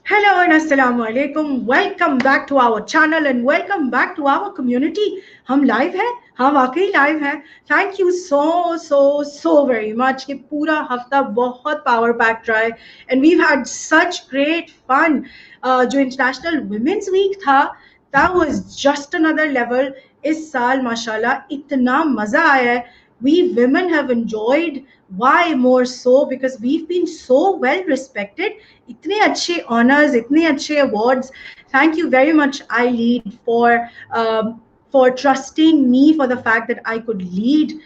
Hello and assalamu alaikum. Welcome back to our channel and welcome back to our community. हम live हैं, हम वाकई live हैं. Thank you so very much. कि पूरा हफ्ता बहुत power packed रहा है and we've had such great fun. जो International Women's Week था, that was just another level. इस साल माशाल्लाह इतना मजा आया है. We women have enjoyed. Why more so? Because we've been so well respected. इतने अच्छे honors, इतने अच्छे awards. Thank you very much, I lead, for trusting me, for the fact that I could lead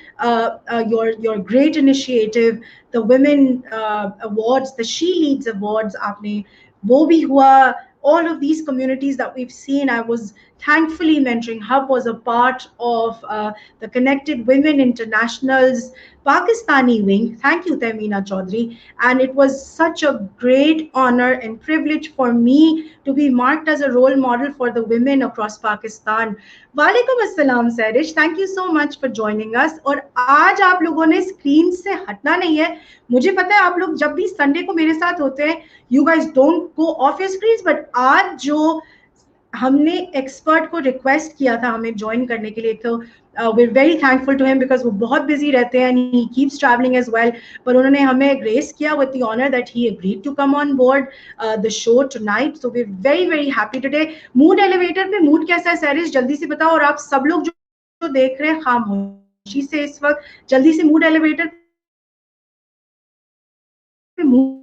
your great initiative, the Women Awards, the She Leads Awards. आपने वो भी हुआ. All of these communities that we've seen, I was thankfully mentoring. Hub was a part of the Connected Women Internationals Pakistani wing. Thank you, Temina Chaudhry. And it was such a great honor and privilege for me to be marked as a role model for the women across Pakistan. Walaikum assalam, Sarish. Thank you so much for joining us. और आज आप लोगों ने screen से हटना नहीं है. मुझे पता है आप लोग जब भी संडे को मेरे साथ होते हैं, you guys don't go off your screens, but आज जो हमने एक्सपर्ट को रिक्वेस्ट किया था हमें ज्वाइन करने के लिए, तो we are very thankful to him because वो बहुत बिजी रहते हैं and he keeps travelling as well. पर उन्होंने हमें ग्रेस किया with the honour that he agreed to come on board the show tonight. So we are very very happy today. Mood elevator पे mood कैसा है सैरिश, जल्दी से बताओ. और आप सब लोग जो देख रहे हैं खामोशी से इस वक्त, जल्दी से मूड एलिवेटर पे मूड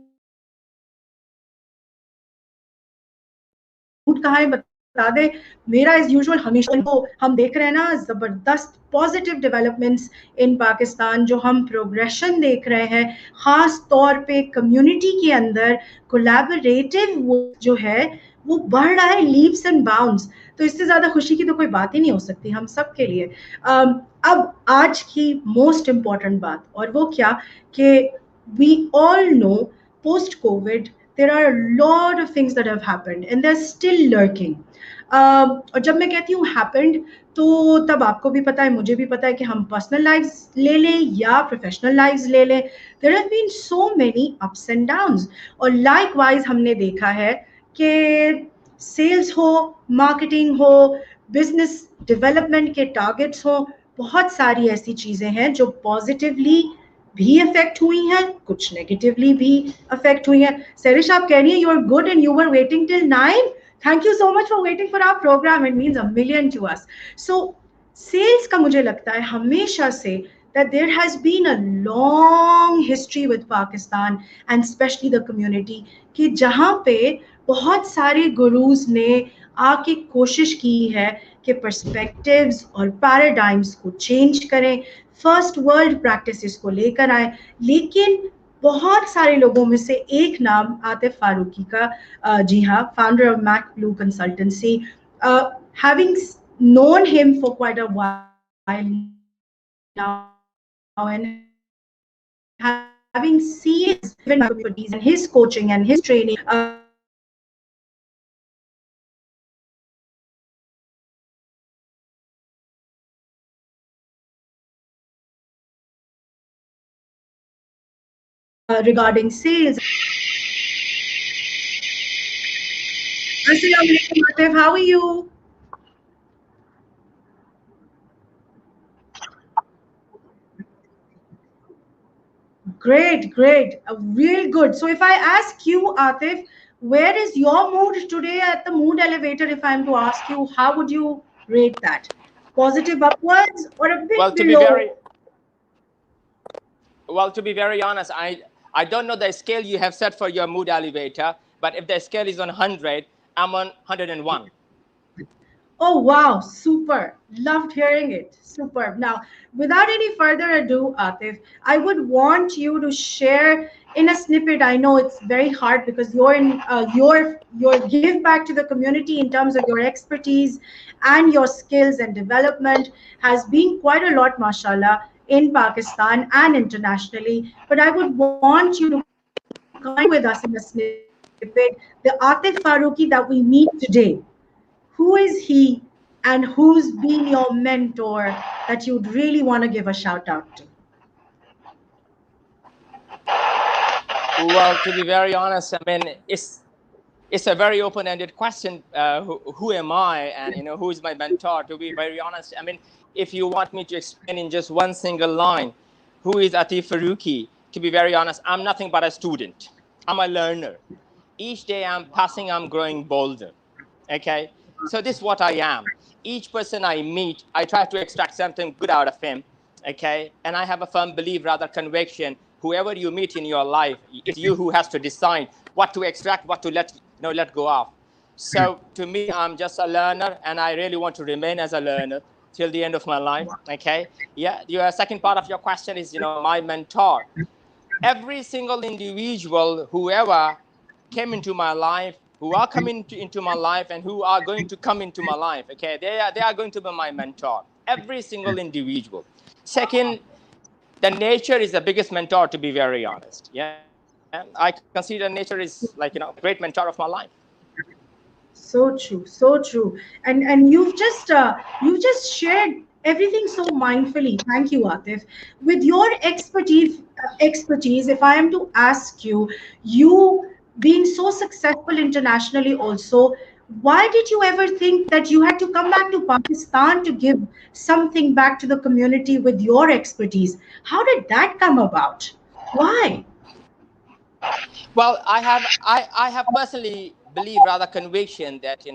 कहाँ है बता दे. मेरा एज यूजुअल हमेशा को हम देख रहे हैं ना जबरदस्त पॉजिटिव डेवलपमेंट्स इन पाकिस्तान. जो हम प्रोग्रेशन देख रहे हैं खास तौर पे कम्युनिटी के अंदर, कोलैबोरेटिव जो है वो बढ़ रहा है लीप्स एंड बाउंड्स. तो इससे ज्यादा खुशी की तो कोई बात ही नहीं हो सकती हम सब के लिए. अब आज की मोस्ट इम्पॉर्टेंट बात, और वो क्या कि we all know post COVID there are a lot of things that have happened and they're still lurking. और जब मैं कहती हूँ happened, तो तब आपको भी पता है, मुझे भी पता है कि हम पर्सनल लाइव्स ले लें या प्रोफेशनल लाइव्स ले लें. there have been so many ups and downs. और likewise हमने देखा है कि सेल्स हो, मार्केटिंग हो, बिजनेस डेवलपमेंट के टारगेट्स हो, बहुत सारी ऐसी चीजें हैं जो पॉजिटिवली भी अफेक्ट हुई हैं, कुछ नेगेटिवली भी अफेक्ट हुई हैं. सरिश आप कह रही हैं you are good and you were waiting till 9. Thank you so much for waiting for our programme. It means a million to us. So sales का मुझे लगता है हमेशा से that there has been a long history with Pakistan and especially the community कि जहाँ पे बहुत सारे गुरुज ने आके कोशिश की है कि पर्सपेक्टिव्स और पैराडाइम्स को चेंज करें, फर्स्ट वर्ल्ड प्रैक्टिसेस को लेकर आए. लेकिन बहुत सारे लोगों में से एक नाम आतिफ फारूकी का, जी हाँ, founder of Mac Blue consultancy, having known him for quite a while now and having seen his expertise and his coaching and his training, regarding sales. Assalamu alaikum, Atif. How are you? Great, great, real good. So if I ask you, Atif, where is your mood today at the mood elevator? If I'm to ask you, how would you rate that? Positive upwards or a bit Well, below? To be very honest, I don't know the scale you have set for your mood elevator, but if the scale is on 100, I'm on 101. Oh, wow. Super. Loved hearing it. Superb. Now, without any further ado, Atif, I would want you to share in a snippet. I know it's very hard because you're in your give back to the community in terms of your expertise and your skills and development has been quite a lot, mashallah, in Pakistan and internationally. But I would want you to come with us in a snippet, the Atif Farooqui that we meet today. Who is he and who's been your mentor that you'd really want to give a shout out to? Well, to be very honest, I mean, It's a very open-ended question. Who am I, and who is my mentor? To be very honest, I mean, if you want me to explain in just one single line, who is Atif Farooqui? To be very honest, I'm nothing but a student. I'm a learner. Each day I'm passing, I'm growing bolder. Okay, so this is what I am. Each person I meet, I try to extract something good out of him. Okay, and I have a firm belief, rather conviction. Whoever you meet in your life, it's you who has to decide what to extract, what to let go of. So to me, I'm just a learner, and I really want to remain as a learner till the end of my life. Okay, yeah. Your second part of your question is, my mentor. Every single individual, whoever came into my life, who are coming into my life, and who are going to come into my life, okay, they are going to be my mentor. Every single individual. Second, the nature is the biggest mentor, to be very honest. Yeah, I consider nature is like great mentor of my life. So true, so true. And you've just shared everything so mindfully. Thank you, Atif. With your expertise, if I am to ask you, you being so successful internationally also, why did you ever think that you had to come back to Pakistan to give something back to the community with your expertise? How did that come about? Why? Well, I have personally believe, rather conviction, that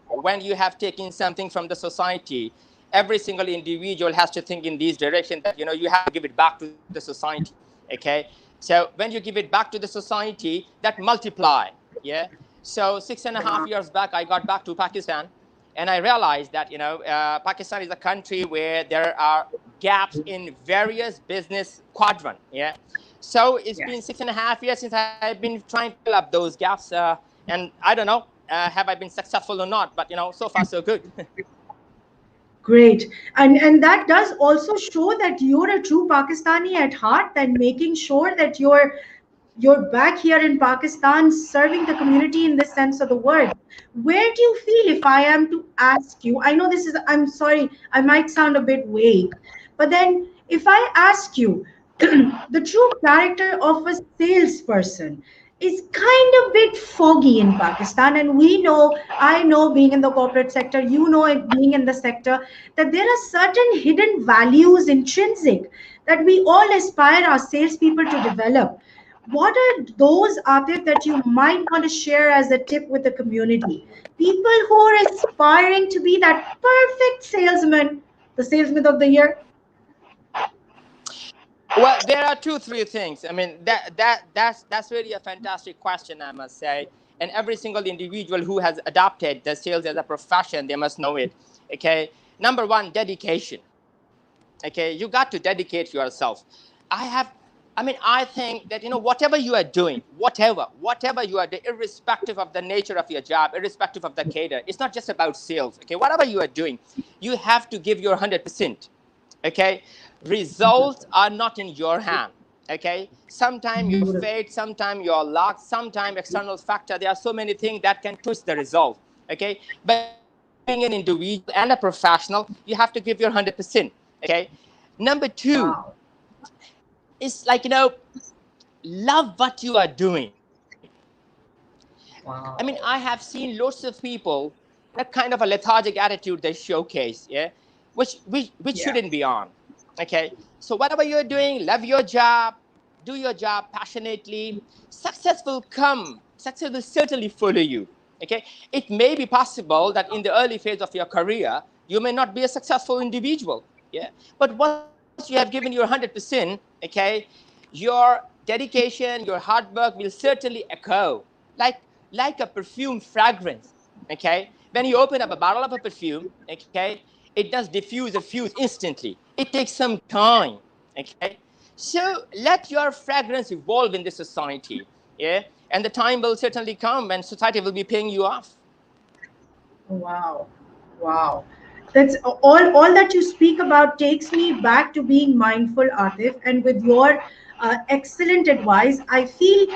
when you have taken something from the society, every single individual has to think in this direction, that you have to give it back to the society. Okay, so when you give it back to the society, that multiply. Yeah. So 6.5 years back, I got back to Pakistan, and I realized that Pakistan is a country where there are gaps in various business quadrant. Yeah. So it's been 6.5 years since I've been trying to fill up those gaps, and I don't know, have I been successful or not? But so far so good. Great. And that does also show that you're a true Pakistani at heart and making sure that you're back here in Pakistan serving the community in this sense of the word. Where do you feel, if I am to ask you, I know I'm sorry, I might sound a bit vague, but then if I ask you, the true character of a salesperson is kind of bit foggy in Pakistan. And we know, I know, being in the corporate sector, you know it being in the sector, that there are certain hidden values intrinsic that we all aspire our salespeople to develop. What are those, Atif, that you might want to share as a tip with the community? People who are aspiring to be that perfect salesman, the salesman of the year. Well, there are two, three things. I mean, that's really a fantastic question, I must say. And every single individual who has adopted the sales as a profession, they must know it. Okay. Number one, dedication. Okay, you got to dedicate yourself. I have, I think that whatever you are doing, whatever you are doing, irrespective of the nature of your job, irrespective of the cater, it's not just about sales. Okay, whatever you are doing, you have to give your 100%. Okay, results are not in your hand. Okay, sometimes your fate, sometimes your luck, sometimes external factor. There are so many things that can twist the result. Okay, but being an individual and a professional, you have to give your 100%. Okay, number two Wow. is love what you are doing. I Wow. have seen lots of people that kind of a lethargic attitude they showcase, yeah, which Yeah. shouldn't be on. Okay, so whatever you're doing, love your job, do your job passionately. Success will certainly follow you. Okay, it may be possible that in the early phase of your career, you may not be a successful individual. Yeah, but once you have given your 100%, okay, your dedication, your hard work will certainly echo, like like a perfume fragrance. Okay, when you open up a bottle of a perfume, okay, it does diffuse or fuse instantly. It takes some time. Okay, so let your fragrance evolve in the society. Yeah, and the time will certainly come when society will be paying you off. Wow. Wow. That's all that you speak about takes me back to being mindful, Atif. And with your excellent advice, I feel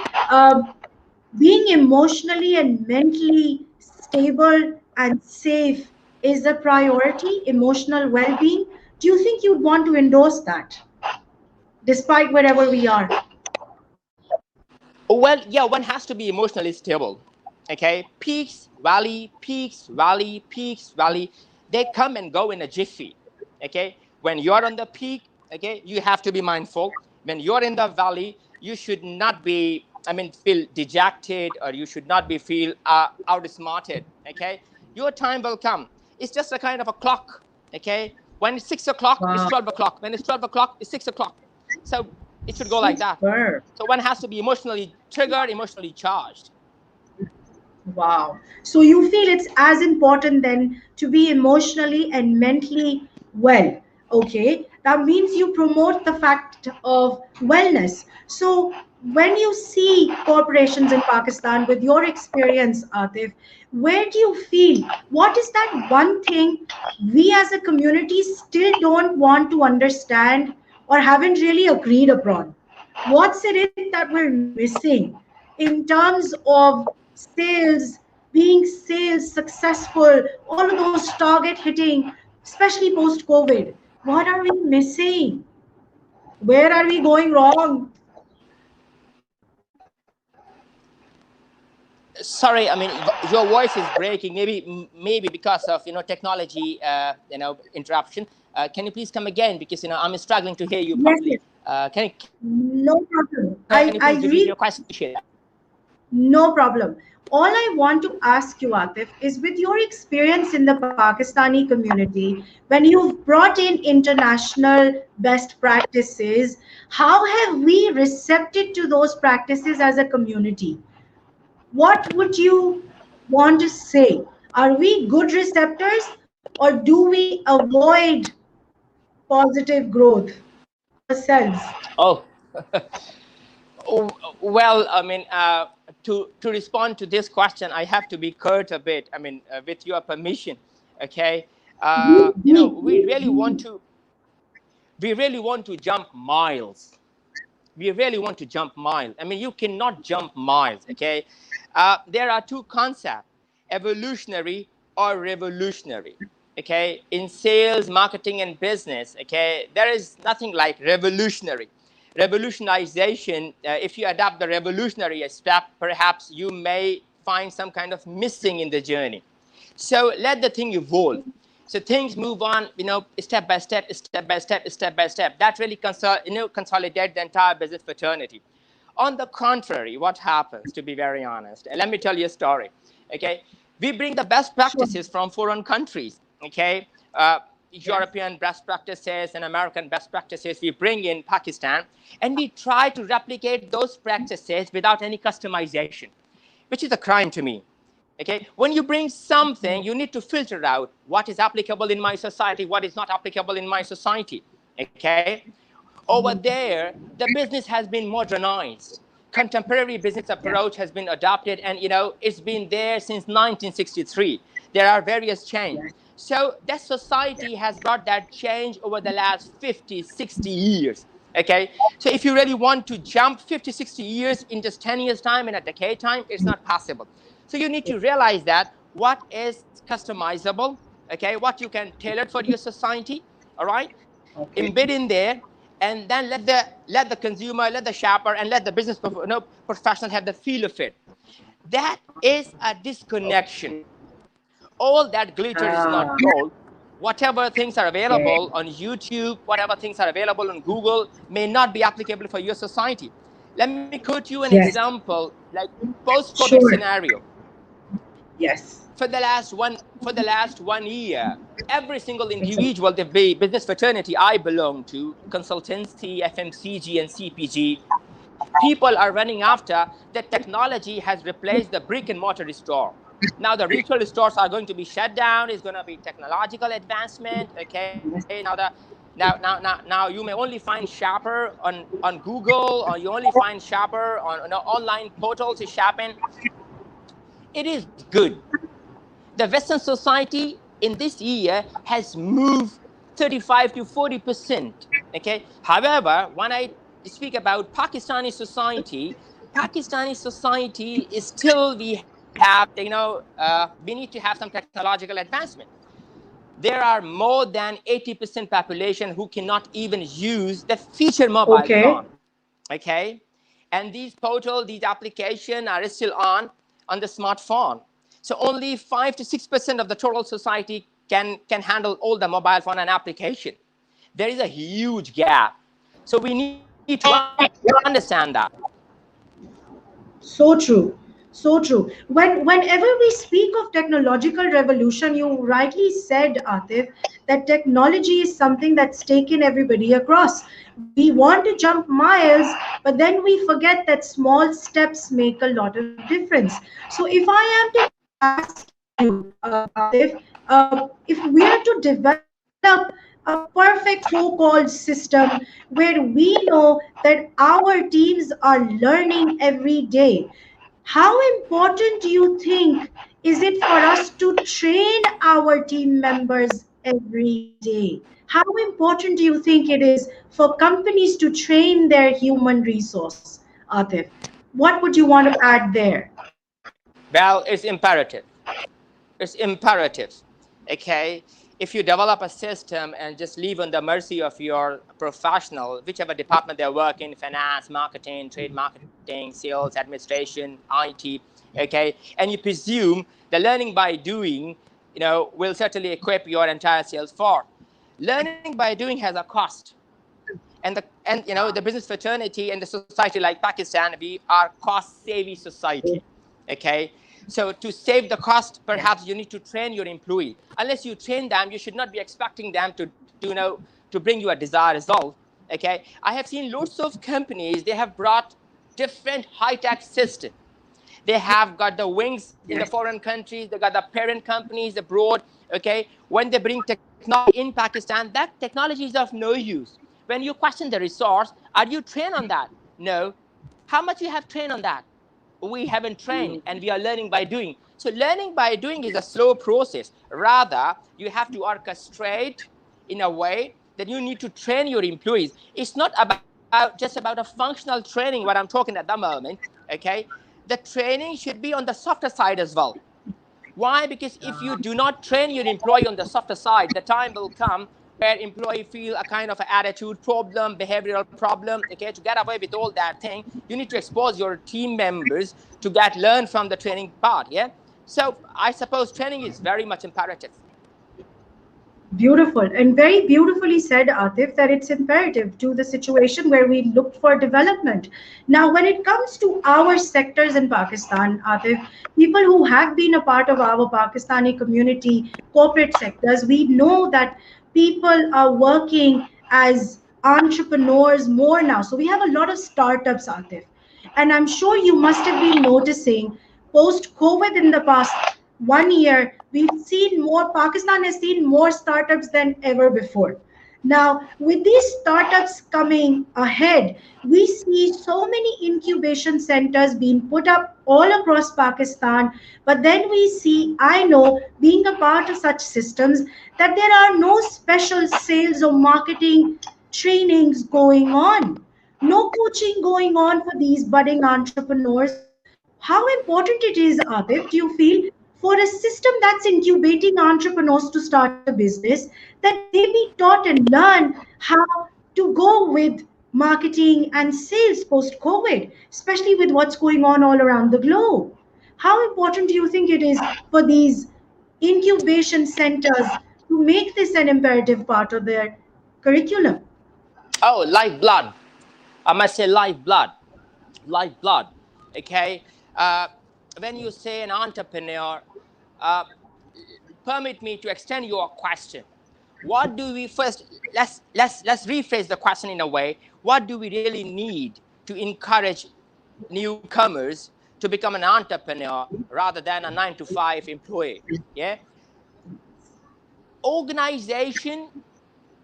being emotionally and mentally stable and safe is a priority, emotional well being. Do you think you'd want to endorse that, despite wherever we are? Well, yeah, one has to be emotionally stable. Okay, peaks, valley, peaks, valley, peaks, valley. They come and go in a jiffy. Okay, when you're on the peak, okay, you have to be mindful. When you're in the valley, you should not be, feel dejected, or you should not be feel outsmarted. Okay, your time will come. It's just a kind of a clock. Okay, when it's 6 o'clock, it's Wow. 12 o'clock. When it's 12 o'clock, it's 6 o'clock. So it should go like that. Super. So one has to be emotionally triggered, emotionally charged. Wow. So you feel it's as important then to be emotionally and mentally well. Okay. That means you promote the fact of wellness. So when you see corporations in Pakistan, with your experience, Atif, where do you feel, what is that one thing we as a community still don't want to understand or haven't really agreed upon? What's it that we're missing in terms of sales, being sales successful, all of those target hitting, especially post COVID? What are we missing? Where are we going wrong? Sorry, your voice is breaking. Maybe because of technology, interruption. Can you please come again, because I'm struggling to hear you Yes, properly. yes. Can No problem. you please repeat your question? No problem. All I want to ask you, Atif, is with your experience in the Pakistani community, when you've brought in international best practices, how have we recepted to those practices as a community? What would you want to say? Are we good receptors, or do we avoid positive growth ourselves? Oh, oh, well, to respond to this question, I have to be curt a bit. With your permission, okay. We really want to. We really want to jump miles. We really want to jump miles. You cannot jump miles, okay? There are two concepts, evolutionary or revolutionary, okay? In sales, marketing, and business, okay, there is nothing like revolutionary. Revolutionization, if you adopt the revolutionary step, perhaps you may find some kind of missing in the journey. So let the thing evolve. So things move on, step by step, step by step, step by step. That really consolidate the entire business fraternity. On the contrary, what happens, to be very honest, let me tell you a story. Okay, we bring the best practices from foreign countries. Okay, European best practices and American best practices we bring in Pakistan, and we try to replicate those practices without any customization, which is a crime to me. Okay, when you bring something, you need to filter out what is applicable in my society, what is not applicable in my society. Okay, over there, the business has been modernized. Contemporary business approach has been adopted, and it's been there since 1963. There are various changes. So that society has brought that change over the last 50, 60 years. Okay, so if you really want to jump 50, 60 years in just 10 years time, in a decade time, it's not possible. So you need to realize that what is customizable, okay, what you can tailor for your society, all right, embed in there, and then let the consumer, let the shopper, and let the business professional have the feel of it. That is a disconnection. All that glitter is not gold. Whatever things are available on YouTube, whatever things are available on Google, may not be applicable for your society. Let me quote you an Yes. example, like post-COVID Sure. scenario. Yes. For the last 1 year, every single individual, the business fraternity I belong to, consultancy, FMCG, and CPG, people are running after that technology has replaced the brick and mortar store. Now the retail stores are going to be shut down. It's going to be technological advancement. Okay, now you may only find shopper on Google, or you only find shopper on online portals is shopping. It is good. The Western society in this year has moved 35 to 40%. Okay. However, when I speak about Pakistani society is still, we have, we need to have some technological advancement. There are more than 80% population who cannot even use the feature mobile phone. Okay. And these portals, these applications are still on on the smartphone. So only 5 to 6% of the total society can handle all the mobile phone and application. There is a huge gap. So we need to understand that. So true. So true. Whenever we speak of technological revolution, you rightly said, Atif, that technology is something that's taken everybody across. We want to jump miles, but then we forget that small steps make a lot of difference. So if I am to ask you, Atif, if we are to develop a perfect so-called system where we know that our teams are learning every day, how important do you think is it for us to train our team members every day? How important do you think it is for companies to train their human resource, Atif? What would you want to add there? Well, it's imperative. It's imperative. Okay. If you develop a system and just leave on the mercy of your professional, whichever department they work in, finance, marketing, trade marketing, sales, administration, IT, okay, and you presume the learning by doing, will certainly equip your entire sales force. Learning by doing has a cost. And the business fraternity and the society like Pakistan, we are cost-savvy society. Okay. So to save the cost, perhaps you need to train your employee. Unless you train them, you should not be expecting them to bring you a desired result. Okay. I have seen lots of companies, they have brought different high-tech systems. They have got the wings in the foreign countries. They got the parent companies abroad. Okay. When they bring technology in Pakistan, that technology is of no use. When you question the resource, are you trained on that? No. How much you have trained on that? We haven't trained, and we are learning by doing. So learning by doing is a slow process. Rather, you have to orchestrate in a way that you need to train your employees. It's not just about a functional training, what I'm talking at the moment. Okay. The training should be on the softer side as well. Why? Because if you do not train your employee on the softer side, the time will come where employee feel a kind of attitude problem, behavioral problem. Okay, to get away with all that thing, you need to expose your team members to learn from the training part. Yeah. So I suppose training is very much imperative. Beautiful and very beautifully said, Atif, that it's imperative to the situation where we look for development. Now, when it comes to our sectors in Pakistan, Atif, people who have been a part of our Pakistani community, corporate sectors, we know that people are working as entrepreneurs more now. So we have a lot of startups, Atif. And I'm sure you must have been noticing post COVID in the past 1 year, we've seen more, Pakistan has seen more startups than ever before. Now, with these startups coming ahead, we see so many incubation centers being put up all across Pakistan. But then we see, I know, being a part of such systems, that there are no special sales or marketing trainings going on, no coaching going on for these budding entrepreneurs. How important it is, Atif, do you feel, for a system that's incubating entrepreneurs to start a business, that they be taught and learn how to go with marketing and sales post COVID, especially with what's going on all around the globe? How important do you think it is for these incubation centers to make this an imperative part of their curriculum? Oh, lifeblood. I must say lifeblood. Lifeblood. Okay. Uh, when you say an entrepreneur, uh, permit me to extend your question. What do we first, let's rephrase the question in a way. What do we really need to encourage newcomers to become an entrepreneur rather than a 9 to 5 employee? Yeah. Organization,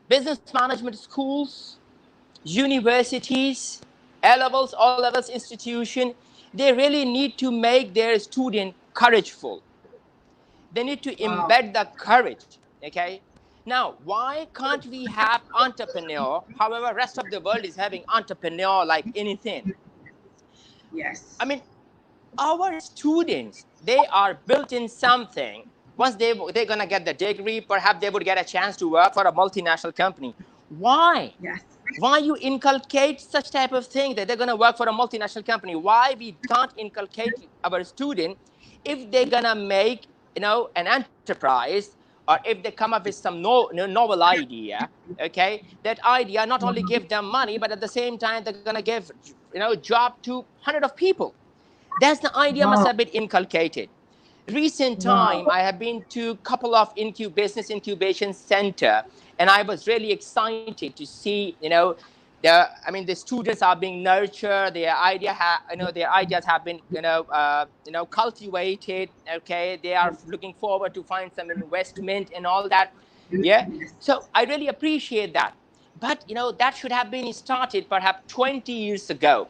business management schools, universities, all levels institution, they really need to make their student courageful. They need to embed the courage. Okay. Now, why can't we have entrepreneur? However, rest of the world is having entrepreneur like anything. Yes. I mean, our students, they are built in something. Once they're gonna get the degree, perhaps they would get a chance to work for a multinational company. Why? Yes. Why you inculcate such type of thing that they're going to work for a multinational company? Why we can't inculcate our student if they're going to make, an enterprise, or if they come up with some novel idea, okay, that idea not only give them money, but at the same time they're going to give, job to hundred of people. That's the idea must Wow. have been inculcated. Recent time, Wow. I have been to a couple of business incubation center, and I was really excited to see, the students are being nurtured, their ideas have been, cultivated. Okay, they are looking forward to find some investment and all that. Yeah, so I really appreciate that. But that should have been started perhaps 20 years ago.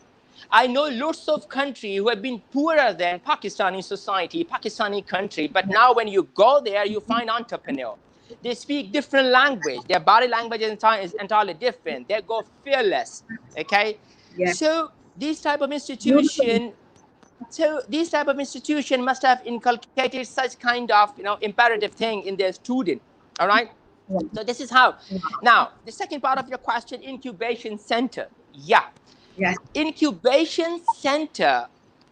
I know lots of countries who have been poorer than Pakistani society, Pakistani country, but now when you go there, you find entrepreneur. They speak different language. Their body language is entirely different. They go fearless. Okay, Yes. so these type of Beautiful. institution, must have inculcated such kind of imperative thing in their student. All right. Wow. So this is how. Wow. Now the second part of your question, incubation center. Yeah, Yes. incubation center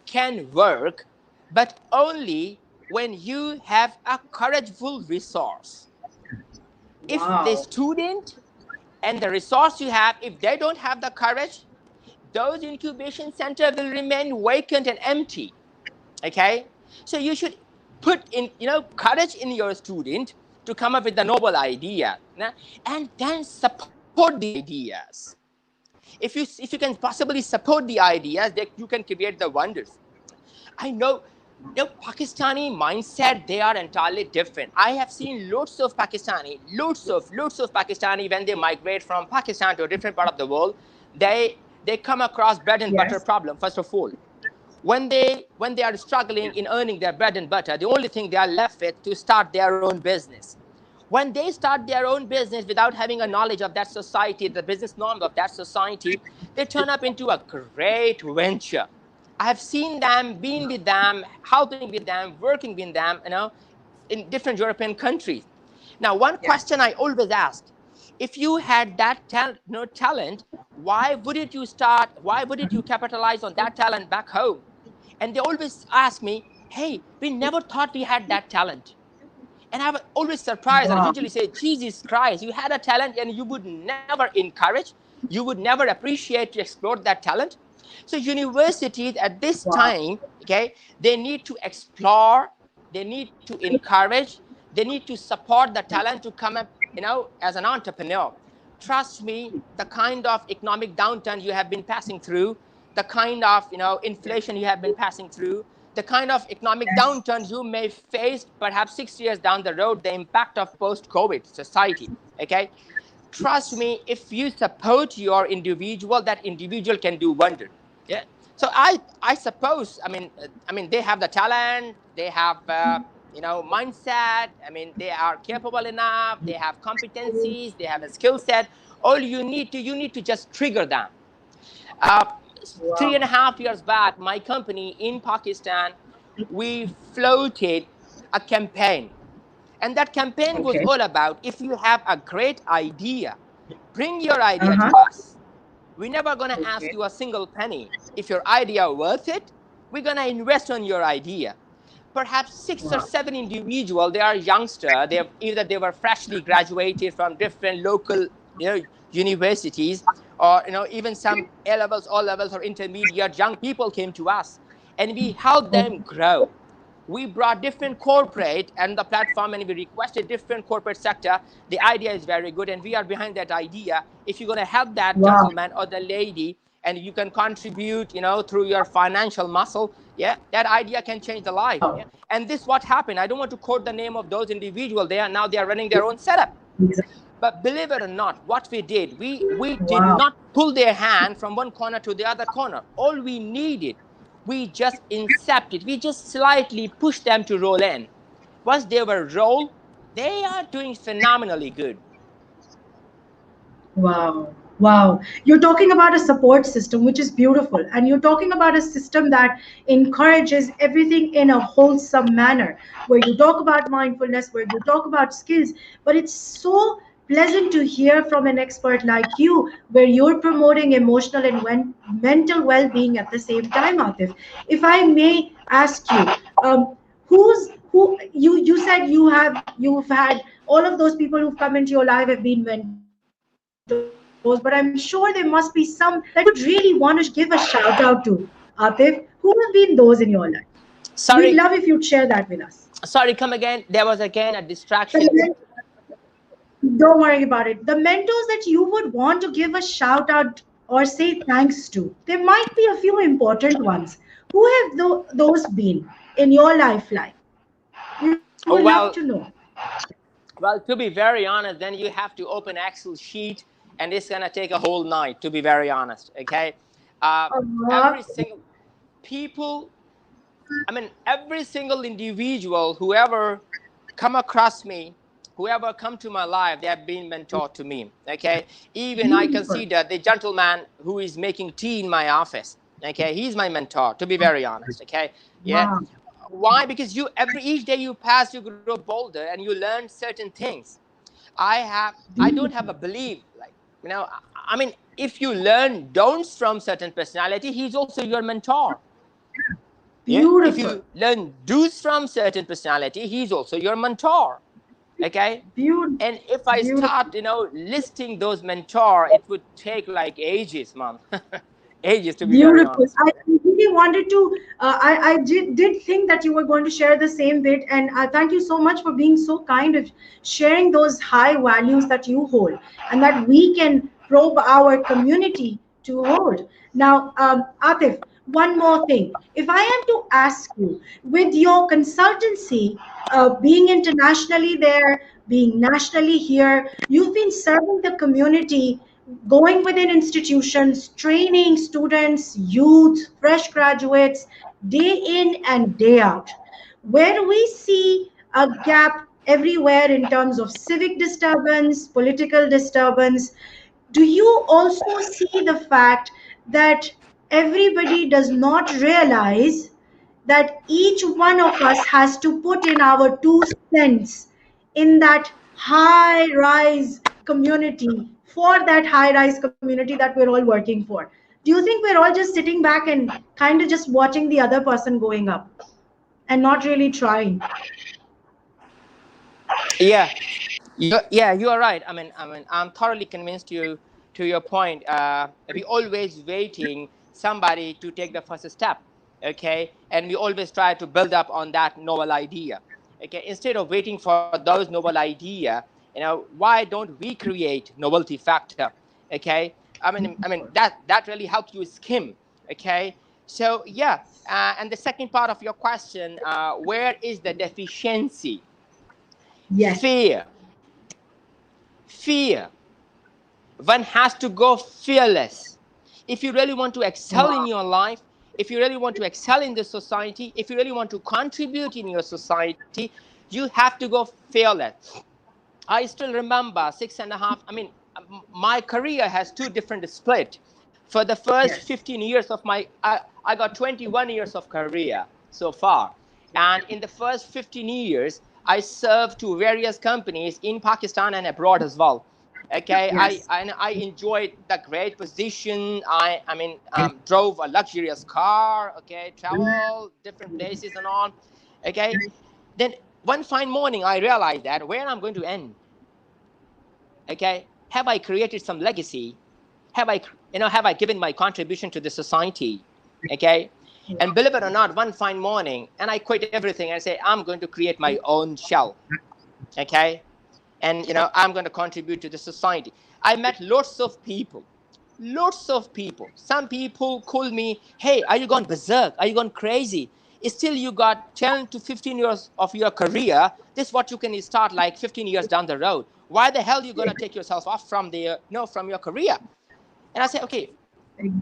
can work, but only when you have a courageful resource. If the Wow. student and the resource you have, if they don't have the courage, those incubation center will remain vacant and empty. Okay, so you should put in courage in your student to come up with the noble idea, and then support the ideas. If you can possibly support the ideas, that you can create the wonders. I know, Pakistani mindset, they are entirely different. I have seen lots of Pakistani when they migrate from Pakistan to a different part of the world, they come across bread and butter Yes. problem. First of all, when they are struggling in earning their bread and butter, the only thing they are left with to start their own business. When they start their own business without having a knowledge of that society, the business norms of that society, they turn up into a great venture. I have seen them, been with them, helping with them, working with them, in different European countries. Now, one Yes. question I always ask: if you had that talent, why wouldn't you start? Why wouldn't you capitalize on that talent back home? And they always ask me, "Hey, we never thought we had that talent." And I was always surprised. And I Wow. usually say, Jesus Christ, you had a talent and you would never encourage, you would never appreciate to explore that talent. So universities at this Wow. time, okay, they need to explore, they need to encourage, they need to support the talent to come up, as an entrepreneur. Trust me, the kind of economic downturn you have been passing through, the kind of inflation you have been passing through, the kind of economic Yes. downturn you may face perhaps 6 years down the road, the impact of post-COVID society. Okay, trust me, if you support your individual, that individual can do wonder. Yeah. So I suppose, they have the talent, they have mindset. They are capable enough, they have competencies, they have a skill set. All you need to just trigger them. uh, Wow. 3.5 years back, my company in Pakistan, we floated a campaign. And that campaign was Okay. all about, if you have a great idea, bring your idea Uh-huh. to us. We're never going to ask Okay. you a single penny. If your idea worth it, we're going to invest on your idea. Perhaps six or Wow. seven individuals, they are youngster. They were freshly graduated from different local universities, or even some A levels, O levels, or intermediate young people came to us, and we helped them grow. We brought different corporate and the platform, and we requested different corporate sector. The idea is very good, and we are behind that idea. If you're going to help that Wow. gentleman or the lady, and you can contribute, through your financial muscle, yeah, that idea can change the life. Wow. Yeah. And this what happened. I don't want to quote the name of those individuals. They are running their own setup. Exactly. But believe it or not, what we did, we did Wow. not pull their hand from one corner to the other corner. All we needed, we just incepted, we just slightly pushed them to roll in. Once they were rolled, they are doing phenomenally good. Wow. Wow. You're talking about a support system, which is beautiful. And you're talking about a system that encourages everything in a wholesome manner, where you talk about mindfulness, where you talk about skills, but it's so pleasant to hear from an expert like you, where you're promoting emotional and mental well-being at the same time, Atif. If I may ask you, who you said you've had all of those people who've come into your life have been mentors, but I'm sure there must be some that you would really want to give a shout out to, Atif. Who have been those in your life? We'd love if you'd share Sorry, that with us. sorry, come again. There was again a The distraction. Don't worry about it. The mentors that you would want to give a shout out or say thanks to, there might be a few important ones. Who have those been in your lifeline? We would love to Oh, know. well, to be very honest, then you have to open Excel sheet, and it's gonna take a whole night. To be very honest, okay. Uh, Uh, every single people, I mean, every single individual, whoever come across me, whoever come to my life, they have been mentored to me. Okay, even I Beautiful. consider the gentleman who is making tea in my office. Okay, he's my mentor. To be very honest. Okay, yeah. Wow. Why? Because you every each day you pass, you grow bolder and you learn certain things. I don't have a Beautiful. belief like I mean, if you learn don'ts from certain personality, he's also your mentor. Yeah, if Beautiful. you learn do's from certain personality, he's also your mentor. Okay, Beautiful. and if I Beautiful. start listing those mentor, it would take like ages, man. Ages, to be very Beautiful. honest. I really wanted to. I did think that you were going to share the same bit, and thank you so much for being so kind of sharing those high values that you hold, and that we can probe our community to hold. Now, Atif, one more thing. If I am to ask you, with your consultancy, being internationally there, being nationally here, you've been serving the community, going within institutions, training students, youth, fresh graduates, day in and day out. Where we see a gap everywhere in terms of civic disturbance, political disturbance, do you also see the fact that everybody does not realize that each one of us has to put in our 2 cents in that high rise community, for that high rise community that we're all working for? Do you think we're all just sitting back and kind of just watching the other person going up and not really trying? Yeah, yeah, you are right. I'm thoroughly convinced to your point. We always waiting somebody to take the first step, okay, and we always try to build up on that novel idea, okay. Instead of waiting for those novel idea, why don't we create novelty factor, okay? That really helps you skim, okay. So yeah, and the second part of your question, where is the deficiency? Yes. Fear. Fear. One has to go fearless. If you really want to excel in Wow. your life, if you really want to excel in the society, if you really want to contribute in your society, you have to go fearless. I still remember 6.5. My career has two different split. For the first Yes. 15 years of I got 21 years of career so far. And in the first 15 years, I served to various companies in Pakistan and abroad as well. Okay, Yes. I enjoyed the great position. Drove a luxurious car. Okay, travel different places and all. Okay, then one fine morning I realized that where I'm going to end. Okay, have I created some legacy? Have I given my contribution to the society? Okay, and believe it or not, one fine morning, and I quit everything and say I'm going to create my own shell. Okay, and I'm going to contribute to the society. I met lots of people. Some people call me, hey, are you gone berserk? Are you gone crazy? Still you got 10 to 15 years of your career. This is what you can start like 15 years down the road. Why the hell are you going to take yourself off from from your career? And I say, okay,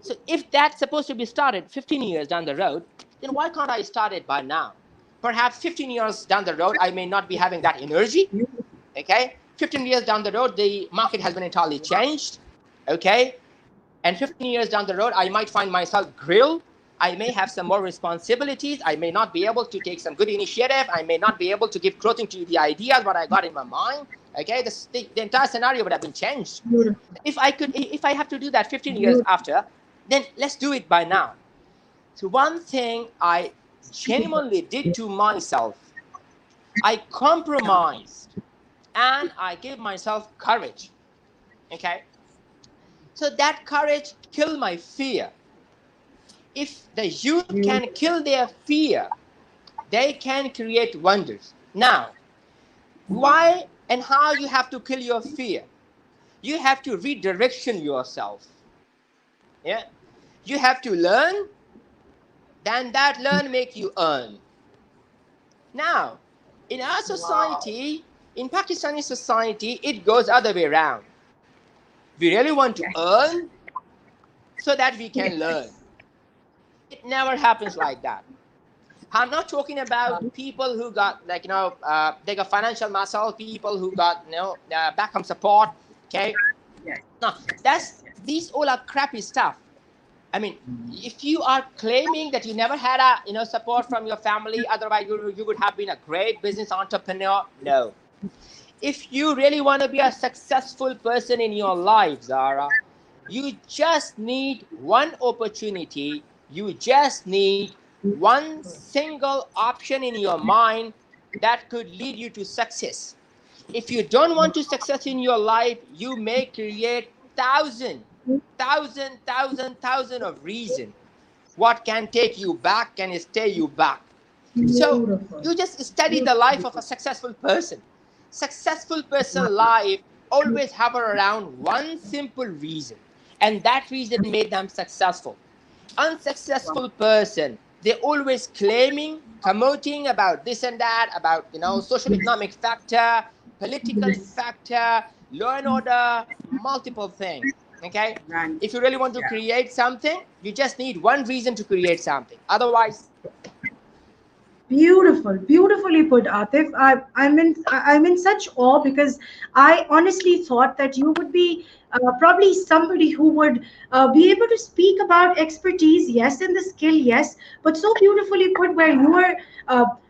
so if that's supposed to be started 15 years down the road, then why can't I start it by now? Perhaps 15 years down the road, I may not be having that energy. Okay, 15 years down the road, the market has been entirely changed. Okay, and 15 years down the road, I might find myself grilled. I may have some more responsibilities. I may not be able to take some good initiative. I may not be able to give clothing to the ideas what I got in my mind. Okay, the entire scenario would have been changed. Beautiful. If I have to do that 15 years after, then let's do it by now. So one thing I genuinely did to myself, I compromised and I gave myself courage. Okay, so that courage killed my fear. If the youth can kill their fear, they can create wonders. Now, why and how you have to kill your fear? You have to redirection yourself. Yeah, you have to learn, then that learn make you earn. Now, in our society, in Pakistani society, it goes other way around. We really want to earn so that we can learn. It never happens like that. I'm not talking about people who got they got financial muscle, people who got backup support. Okay, no, these all are crappy stuff. I mean, if you are claiming that you never had a support from your family, otherwise you would have been a great business entrepreneur. No. If you really want to be a successful person in your life, Zohra, you just need one opportunity. You just need one single option in your mind that could lead you to success. If you don't want to success in your life, you may create thousand of reasons what can take you back, can stay you back. So you just study the life of a successful person. Successful person life always hover around one simple reason, and that reason made them successful. Unsuccessful person, they're always claiming, promoting about this and that, about social economic factor, political factor, law and order, multiple things. Okay, if you really want to create something, you just need one reason to create something. Otherwise, Beautiful, beautifully put, Atif. I'm in such awe because I honestly thought that you would be probably somebody who would be able to speak about expertise, yes, in the skill, yes, but so beautifully put where you are.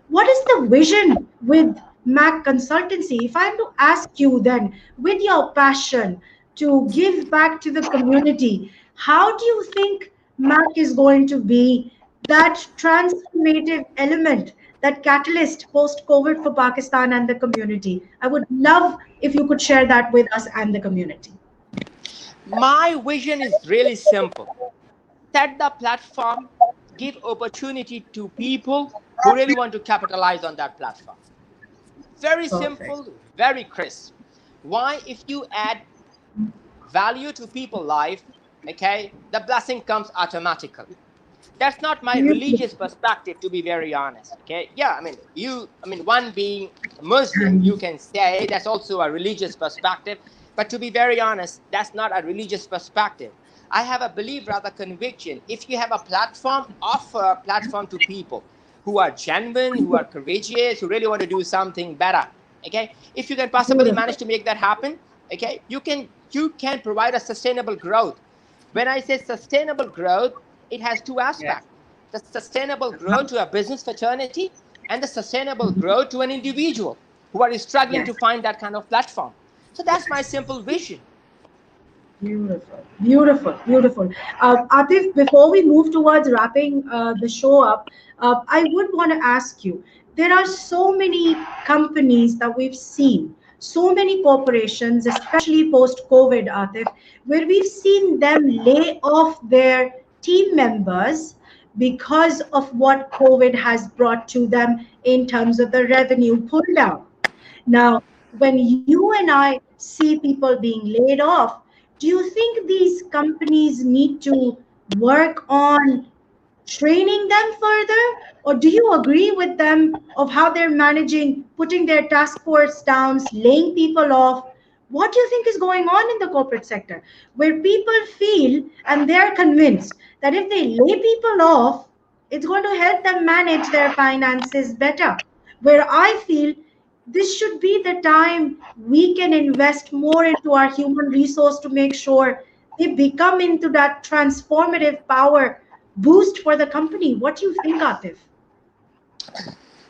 What is the vision with MAK consultancy? If I'm to ask you then, with your passion to give back to the community, how do you think MAK is going to be that transformative element, that catalyst post COVID for Pakistan and the community? I would love if you could share that with us and the community. my vision is really simple. Set the platform, give opportunity to people who really want to capitalize on that platform. Very Perfect. simple, very crisp. Why? If you add value to people's life, okay, the blessing comes automatically. That's not my religious perspective, to be very honest. Okay, yeah, one being Muslim, you can say that's also a religious perspective, but to be very honest, that's not a religious perspective. I have a belief, rather conviction. If you have a platform, offer a platform to people who are genuine, who are courageous, who really want to do something better. Okay, if you can possibly manage to make that happen, okay, you can provide a sustainable growth. When I say sustainable growth, it has two aspects: the sustainable growth to a business fraternity and the sustainable growth to an individual who are struggling to find that kind of platform. So that's my simple vision. Beautiful, beautiful, beautiful. Atif, before we move towards wrapping the show up, I would want to ask you, there are so many companies that we've seen, so many corporations, especially post COVID, Atif, where we've seen them lay off their team members because of what COVID has brought to them in terms of the revenue pull down. Now, when you and I see people being laid off, do you think these companies need to work on training them further? Or do you agree with them of how they're managing, putting their task force down, laying people off? What do you think is going on in the corporate sector where people feel and they're convinced that if they lay people off, it's going to help them manage their finances better? Where I feel this should be the time we can invest more into our human resource to make sure they become into that transformative power boost for the company. What do you think, Atif?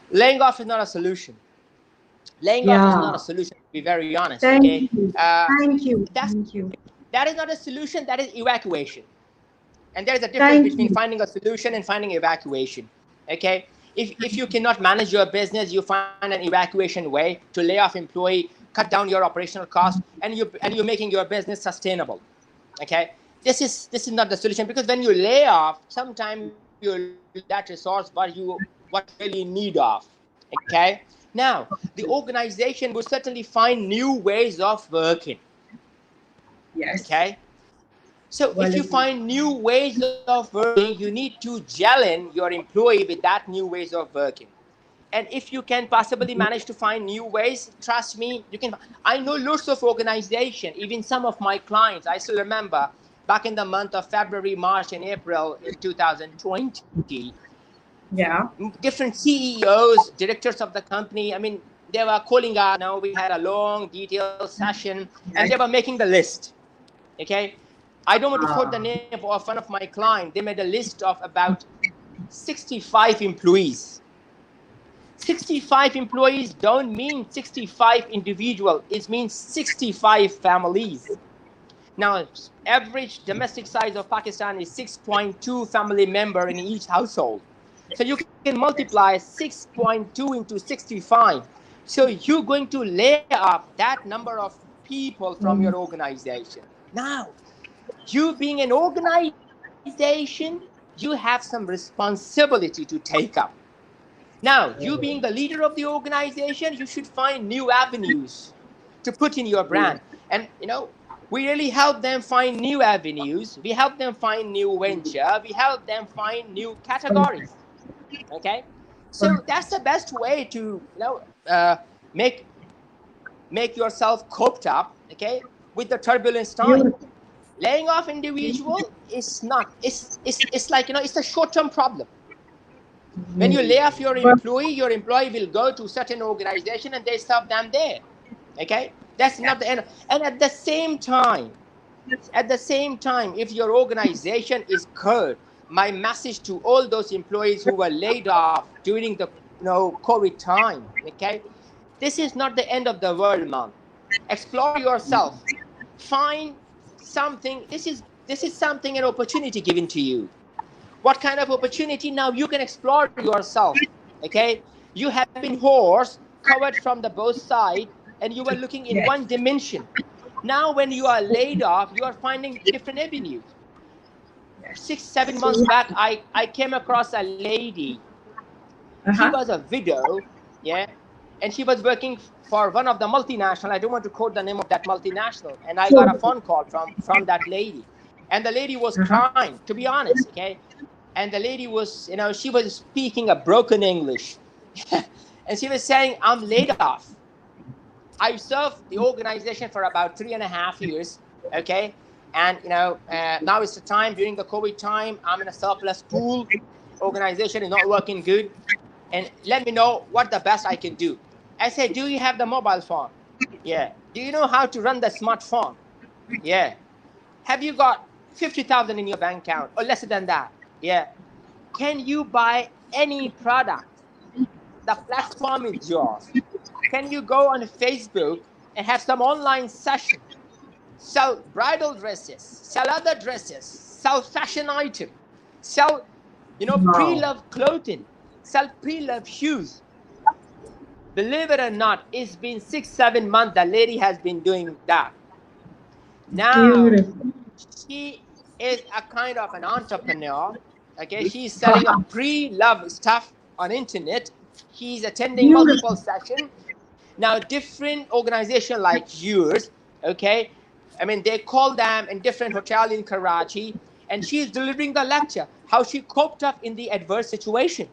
Laying off is not a solution. Laying off is not a solution, to be very honest. Thank Okay, you. Thank you. Thank you. That is not a solution. That is evacuation. And there is a difference between finding a solution and finding evacuation. Okay, if you cannot manage your business, you find an evacuation way to lay off employee, cut down your operational costs, and you're making your business sustainable. Okay, this is not the solution, because when you lay off, sometimes you lose that resource what you really need of. Okay, now the organization will certainly find new ways of working. Yes. Okay, so if you find new ways of working, you need to gel in your employee with that new ways of working. And if you can possibly manage to find new ways, trust me, you can. I know lots of organizations, even some of my clients. I still remember back in the month of February, March, and April in 2020. Yeah. Different CEOs, directors of the company. I mean, they were calling us. Now we had a long, detailed session, and they were making the list. Okay, I don't want to quote the name of one of my clients. They made a list of about 65 employees. 65 employees don't mean 65 individuals. It means 65 families. Now, average domestic size of Pakistan is 6.2 family member in each household. So you can multiply 6.2 into 65. So you're going to lay up that number of people from your organization. Now, you being an organization, you have some responsibility to take up. Now, you being the leader of the organization, you should find new avenues to put in your brand. And, we really help them find new avenues. We help them find new venture. We help them find new categories. Okay? So that's the best way to, make yourself coped up, okay, with the turbulence time. Laying off individual is not, it's like, it's a short-term problem. When you lay off your employee will go to certain organization and they serve them there. Okay, that's not the end. And at the same time, if your organization is good, my message to all those employees who were laid off during the COVID time, okay, this is not the end of the world, man. Explore yourself, find something. This is something, an opportunity given to you. What kind of opportunity? Now you can explore yourself. Okay, you have been horse covered from the both sides, and you were looking in one dimension. Now when you are laid off, you are finding different avenues. 6-7 months back, I came across a lady. She was a widow, yeah, and she was working for one of the multinational. I don't want to quote the name of that multinational. And I got a phone call from that lady, and the lady was crying, to be honest, okay. And the lady was, she was speaking a broken English. And she was saying, I'm laid off. I served the organization for about 3.5 years, okay? And, now it's the time, during the COVID time, I'm in a surplus pool. Organization is not working good. And let me know what the best I can do. I said, do you have the mobile phone? Yeah. Do you know how to run the smartphone? Yeah. Have you got 50,000 in your bank account or less than that? Yeah. Can you buy any product? The platform is yours. Can you go on Facebook and have some online session? Sell bridal dresses, sell other dresses, sell fashion items, sell, pre-loved clothing, sell pre-loved shoes. Believe it or not, it's been 6-7 months the lady has been doing that. Now, she is a kind of an entrepreneur. Okay, she's selling a pre-loved stuff on internet. She's attending multiple sessions. Now, different organization like yours, okay, I mean, they call them in different hotel in Karachi, and she's delivering the lecture, how she coped up in the adverse situation.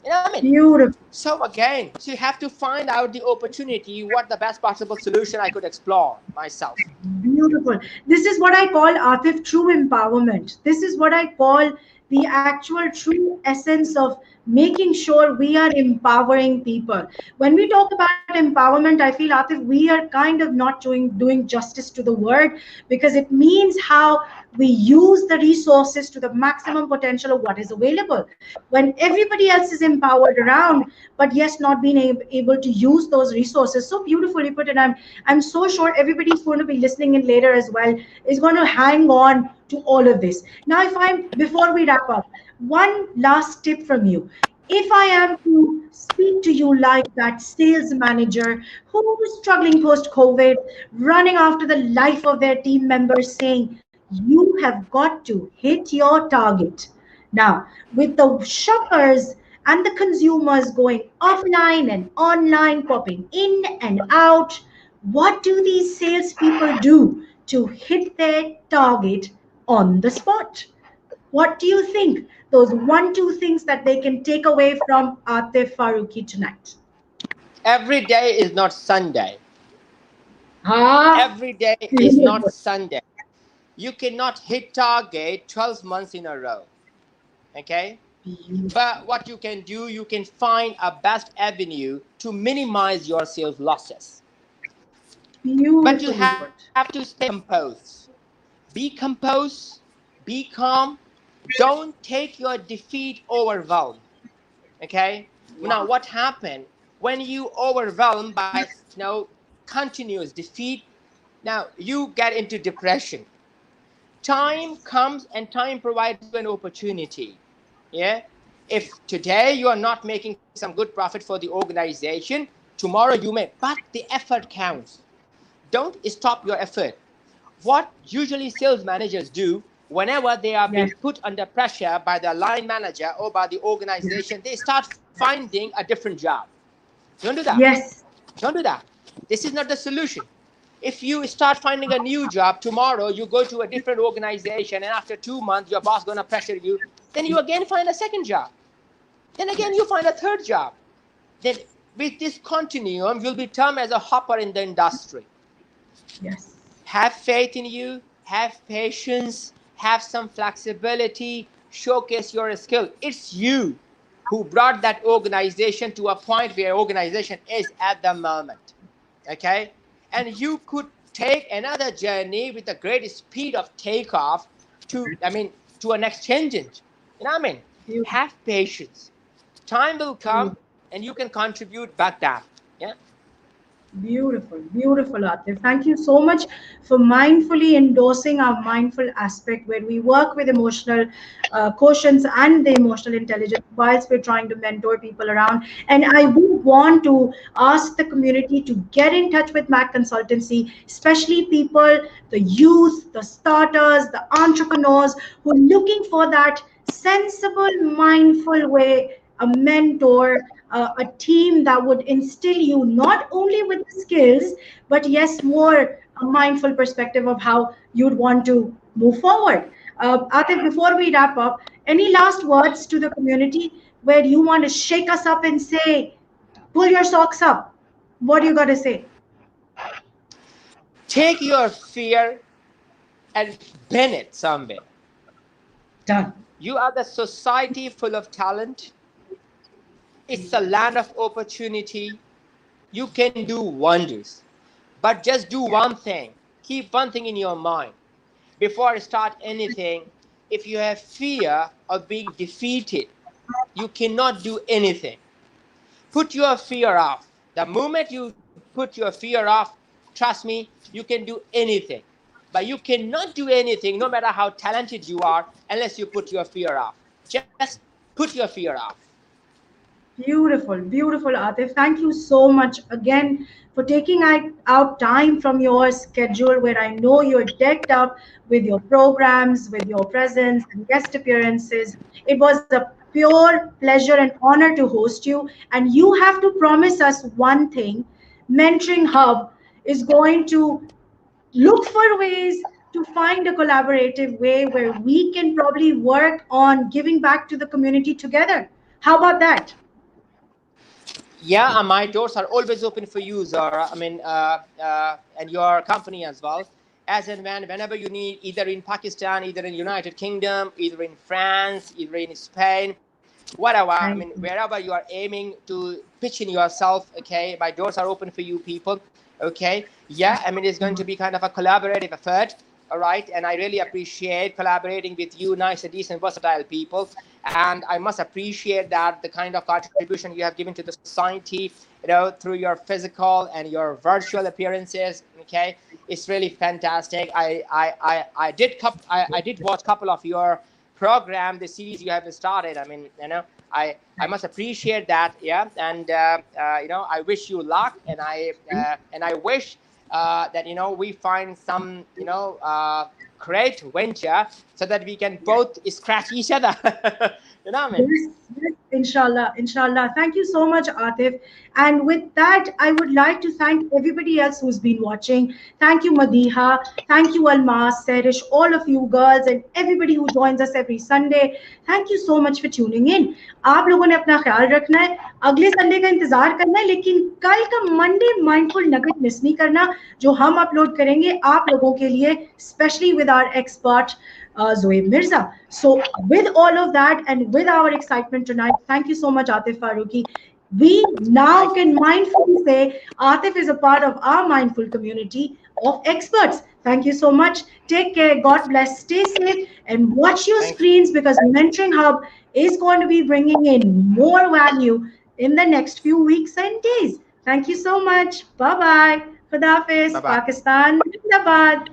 You know what I mean? Beautiful. So again, so you have to find out the opportunity, what the best possible solution I could explore myself. Beautiful. This is what I call, Atif, true empowerment. This is what I call the actual true essence of making sure we are empowering people. When we talk about empowerment, I feel, Atif, we are kind of not doing justice to the word, because it means how we use the resources to the maximum potential of what is available. When everybody else is empowered around, but yes, not being able to use those resources. So beautifully put, and I'm so sure everybody's going to be listening in later as well, is going to hang on to all of this. Now, if I'm before we wrap up, one last tip from you. If I am to speak to you like that sales manager who is struggling post COVID, running after the life of their team members, saying, you have got to hit your target. Now, with the shoppers and the consumers going offline and online, popping in and out, what do these salespeople do to hit their target on the spot? What do you think? Those one, two things that they can take away from Atif Farooqui tonight. Every day is not Sunday. Ah, Every day is not beautiful. Sunday. You cannot hit target 12 months in a row. Okay? But what you can do, you can find a best avenue to minimize your sales losses. But you Beautifully have put. to stay composed. Be composed, be calm. Don't take your defeat overwhelmed. Okay? Now, what happened when you overwhelmed by continuous defeat? Now you get into depression. Time comes and time provides you an opportunity. Yeah. If today you are not making some good profit for the organization, tomorrow you may, but the effort counts. Don't stop your effort. What usually sales managers do whenever they are Yes, being put under pressure by the line manager or by the organization, they start finding a different job. Don't do that. yes, Don't do that. This is not the solution. If you start finding a new job tomorrow, you go to a different organization, and after 2 months, your boss gonna pressure you. Then you again find a second job. Then again you yes, find a third job. Then with this continuum, you'll be termed as a hopper in the industry. yes. Have faith in you. Have patience. Have some flexibility. Showcase your skill. It's you who brought that organization to a point where organization is at the moment. Okay? And you could take another journey with a great speed of takeoff to a next engine. You know what I mean? Beautiful. Have patience. Time will come and you can contribute back that. Yeah. Beautiful, beautiful, Atif. Thank you so much for mindfully endorsing our mindful aspect where we work with emotional quotients and the emotional intelligence whilst we're trying to mentor people around. And I would want to ask the community to get in touch with MAK Consultancy, especially people, the youth, the starters, the entrepreneurs who are looking for that sensible, mindful way, a mentor, a team that would instill you not only with the skills, but yes, more a mindful perspective of how you'd want to move forward. Atif, before we wrap up, any last words to the community where you want to shake us up and say, pull your socks up? What do you got to say? Take your fear and bin it somewhere. Done. You are the society full of talent. It's a land of opportunity. You can do wonders. But just do one thing. Keep one thing in your mind. Before I start anything, if you have fear of being defeated, you cannot do anything. Put your fear off. The moment you put your fear off, trust me, you can do anything. But you cannot do anything, no matter how talented you are, unless you put your fear off. Just put your fear off. Beautiful, beautiful, Atif. Thank you so much again for taking out time from your schedule where I know you're decked up with your programs, with your presence and guest appearances. It was a pure pleasure and honor to host you. And you have to promise us one thing. Mentoring Hub is going to look for ways to find a collaborative way where we can probably work on giving back to the community together. How about that? Yeah, my doors are always open for you, Zara. And your company as well. As and whenever you need, either in Pakistan, either in United Kingdom, either in France, either in Spain, whatever. I mean, wherever you are aiming to pitch in yourself, okay, my doors are open for you people, okay. Yeah, I mean, it's going to be kind of a collaborative effort, all right, and I really appreciate collaborating with you, nice and decent, versatile people. And I must appreciate that the kind of contribution you have given to the society, you know, through your physical and your virtual appearances, okay. It's really fantastic. I did watch a couple of your program, the series you have started. I mean, you know, I must appreciate that. Yeah, and you know, I wish you luck, and I wish that, you know, we find some, you know, great venture so that we can both scratch each other. You know what I mean? Yes, inshallah, inshallah. Thank you so much, Atif. And with that, I would like to thank everybody else who's been watching. Thank you, Madiha. Thank you, Almas, Serish, all of you girls, and everybody who joins us every Sunday. Thank you so much for tuning in. आप लोगों ने अपना ख्याल रखना है, अगले Sunday का इंतजार करना है, लेकिन कल का मंडे माइंडफुल नगेट मिस नहीं करना, जो हम अपलोड करेंगे आप लोगों के लिए, specially with our expert Zoeb Mirza. So with all of that and with our excitement tonight, thank you so much, Atif Farooqui. We now can mindfully say Atif is a part of our mindful community of experts. Thank you so much. Take care. God bless. Stay safe and watch your screens, because Mentoring Hub is going to be bringing in more value in the next few weeks and days. Thank you so much. Bye-bye. Khuda Hafiz. Pakistan. Zindabad.